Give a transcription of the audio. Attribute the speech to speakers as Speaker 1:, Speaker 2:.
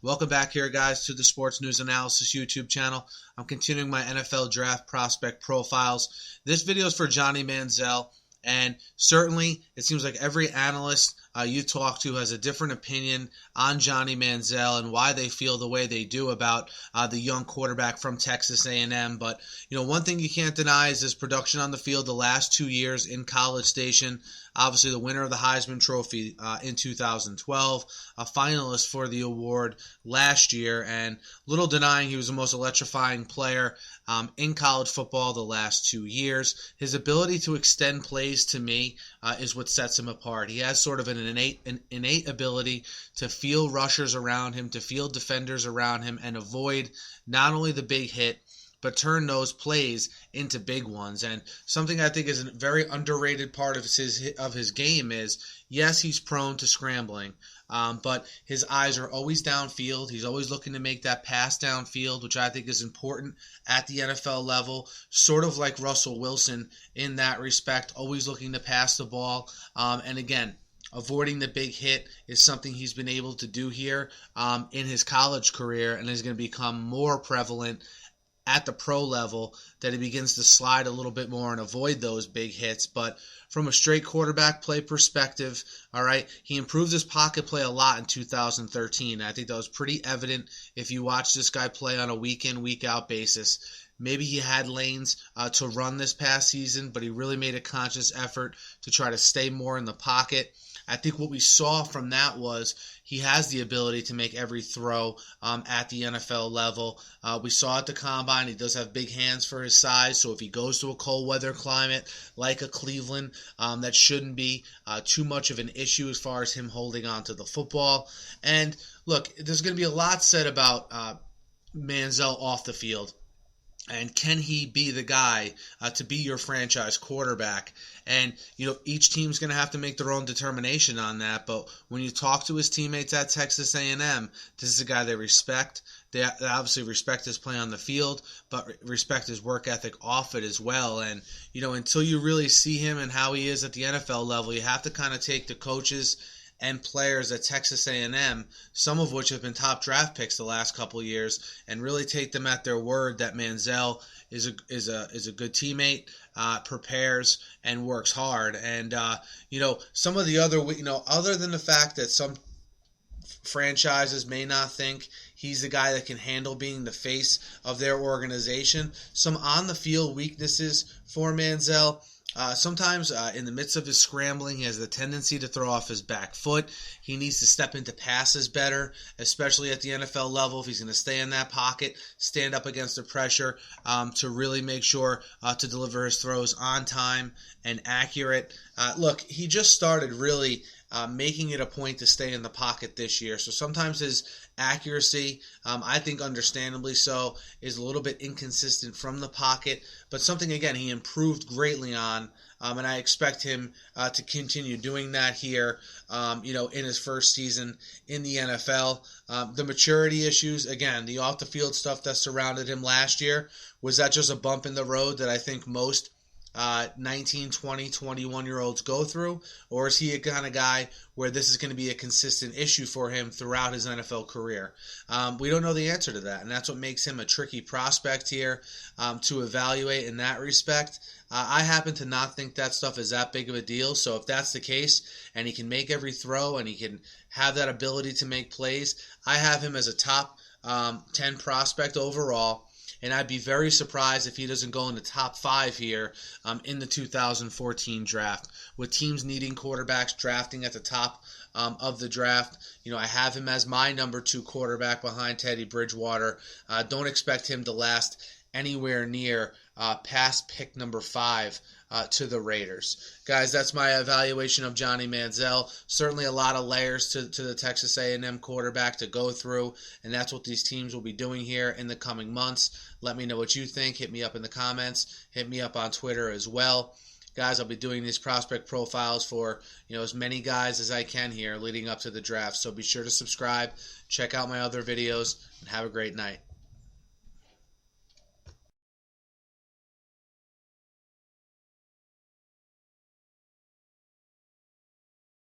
Speaker 1: Welcome back here, guys, to the Sports News Analysis YouTube channel. I'm continuing my NFL Draft Prospect Profiles. This video is for Johnny Manziel, and certainly it seems like every analyst you talk to has a different opinion on Johnny Manziel and why they feel the way they do about the young quarterback from Texas A&M. But, one thing you can't deny is his production on the field the last 2 years in College Station. Obviously, the winner of the Heisman Trophy in 2012, a finalist for the award last year, and little denying he was the most electrifying player in college football the last 2 years. His ability to extend plays, to me, is what sets him apart. He has sort of an innate ability to feel rushers around him, to feel defenders around him, and avoid not only the big hit, but turn those plays into big ones. And something I think is a very underrated part of his game is, yes, he's prone to scrambling, but his eyes are always downfield. He's always looking to make that pass downfield, which I think is important at the NFL level, sort of like Russell Wilson in that respect, always looking to pass the ball. And again, avoiding the big hit is something he's been able to do here in his college career, and is going to become more prevalent at the pro level, that he begins to slide a little bit more and avoid those big hits. But from a straight quarterback play perspective, all right, he improved his pocket play a lot in 2013. I think that was pretty evident if you watch this guy play on a week-in, week-out basis. Maybe he had lanes to run this past season, but he really made a conscious effort to try to stay more in the pocket. I think what we saw from that was he has the ability to make every throw at the NFL level. We saw at the Combine he does have big hands for his size, so if he goes to a cold weather climate like a Cleveland, that shouldn't be too much of an issue as far as him holding on to the football. And look, there's going to be a lot said about Manziel off the field. And can he be the guy to be your franchise quarterback? And, each team's going to have to make their own determination on that. But when you talk to his teammates at Texas A&M, this is a guy they respect. They obviously respect his play on the field, but respect his work ethic off it as well. And, until you really see him and how he is at the NFL level, you have to kind of take the coaches and players at Texas A&M, some of which have been top draft picks the last couple of years, and really take them at their word that Manziel is a good teammate, prepares and works hard. And some of the other, other than the fact that some franchises may not think he's the guy that can handle being the face of their organization, some on the field weaknesses for Manziel. Sometimes in the midst of his scrambling, he has the tendency to throw off his back foot. He needs to step into passes better, especially at the NFL level, if he's going to stay in that pocket, stand up against the pressure, to really make sure to deliver his throws on time and accurate. Look, he just started really making it a point to stay in the pocket this year. So sometimes his accuracy, I think understandably so, is a little bit inconsistent from the pocket, but something, again, he improved greatly on, and I expect him to continue doing that here, in his first season in the NFL. The maturity issues, again, the off-the-field stuff that surrounded him last year, was that just a bump in the road that I think most 19, 20, 21-year-olds go through? Or is he a kind of guy where this is going to be a consistent issue for him throughout his NFL career? We don't know the answer to that, and that's what makes him a tricky prospect here to evaluate in that respect. I happen to not think that stuff is that big of a deal, so if that's the case, and he can make every throw, and he can have that ability to make plays, I have him as a top 10 prospect overall. And I'd be very surprised if he doesn't go in the top 5 here in the 2014 draft. With teams needing quarterbacks drafting at the top of the draft, I have him as my number 2 quarterback behind Teddy Bridgewater. Don't expect him to last anywhere near past pick number 5 to the Raiders. Guys, that's my evaluation of Johnny Manziel. Certainly a lot of layers to the Texas A&M quarterback to go through, and that's what these teams will be doing here in the coming months. Let me know what you think. Hit me up in the comments. Hit me up on Twitter as well. Guys, I'll be doing these prospect profiles for as many guys as I can here leading up to the draft. So be sure to subscribe, check out my other videos, and have a great night.